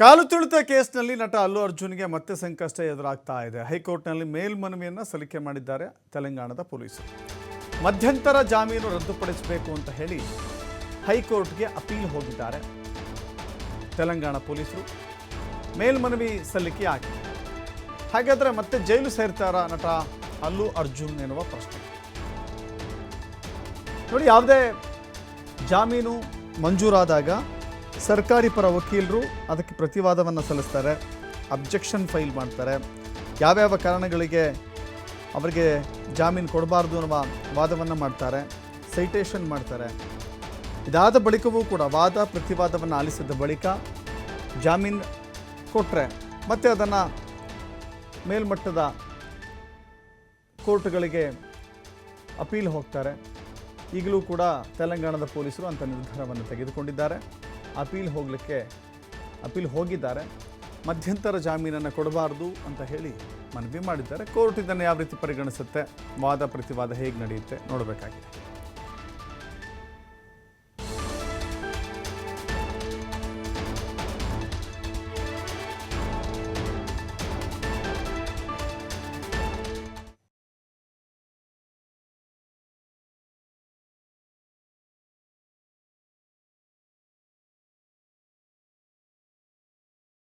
ಕಾಲು ತುಳಿತ ಕೇಸ್ನಲ್ಲಿ ನಟ ಅಲ್ಲು ಅರ್ಜುನ್ಗೆ ಮತ್ತೆ ಸಂಕಷ್ಟ ಎದುರಾಗ್ತಾ ಇದೆ. ಹೈಕೋರ್ಟ್ನಲ್ಲಿ ಮೇಲ್ಮನವಿಯನ್ನು ಸಲ್ಲಿಕೆ ಮಾಡಿದ್ದಾರೆ ತೆಲಂಗಾಣದ ಪೊಲೀಸರು. ಮಧ್ಯಂತರ ಜಾಮೀನು ರದ್ದುಪಡಿಸಬೇಕು ಅಂತ ಹೇಳಿ ಹೈಕೋರ್ಟ್ಗೆ ಅಪೀಲ್ ಹೋಗಿದ್ದಾರೆ ತೆಲಂಗಾಣ ಪೊಲೀಸರು. ಮೇಲ್ಮನವಿ ಸಲ್ಲಿಕೆ ಆಗಿದೆ. ಹಾಗಾದರೆ ಮತ್ತೆ ಜೈಲು ಸೇರ್ತಾರಾ ನಟ ಅಲ್ಲು ಅರ್ಜುನ್ ಎನ್ನುವ ಪ್ರಶ್ನೆ. ನೋಡಿ, ಯಾವುದೇ ಜಾಮೀನು ಮಂಜೂರಾದಾಗ ಸರ್ಕಾರಿ ಪರ ವಕೀಲರು ಅದಕ್ಕೆ ಪ್ರತಿವಾದವನ್ನು ಸಲ್ಲಿಸ್ತಾರೆ, ಅಬ್ಜೆಕ್ಷನ್ ಫೈಲ್ ಮಾಡ್ತಾರೆ, ಯಾವ್ಯಾವ ಕಾರಣಗಳಿಗೆ ಅವರಿಗೆ ಜಾಮೀನು ಕೊಡಬಾರ್ದು ಅನ್ನುವ ವಾದವನ್ನು ಮಾಡ್ತಾರೆ, ಸೈಟೇಷನ್ ಮಾಡ್ತಾರೆ. ಇದಾದ ಬಳಿಕವೂ ಕೂಡ ವಾದ ಪ್ರತಿವಾದವನ್ನು ಆಲಿಸಿದ ಬಳಿಕ ಜಾಮೀನು ಕೊಟ್ಟರೆ ಮತ್ತೆ ಅದನ್ನು ಮೇಲ್ಮಟ್ಟದ ಕೋರ್ಟ್ಗಳಿಗೆ ಅಪೀಲ್ ಹೋಗ್ತಾರೆ. ಈಗಲೂ ಕೂಡ ತೆಲಂಗಾಣದ ಪೊಲೀಸರು ಅಂಥ ನಿರ್ಧಾರವನ್ನು ತೆಗೆದುಕೊಂಡಿದ್ದಾರೆ. ಅಪೀಲ್ ಹೋಗಿದ್ದಾರೆ. ಮಧ್ಯಂತರ ಜಾಮೀನನ್ನು ಕೊಡಬಾರ್ದು ಅಂತ ಹೇಳಿ ಮನವಿ ಮಾಡಿದ್ದಾರೆ. ಕೋರ್ಟ್ ಇದನ್ನು ಯಾವ ರೀತಿ ಪರಿಗಣಿಸುತ್ತೆ, ವಾದ ಪ್ರತಿವಾದ ಹೇಗೆ ನಡೆಯುತ್ತೆ ನೋಡಬೇಕಾಗಿದೆ.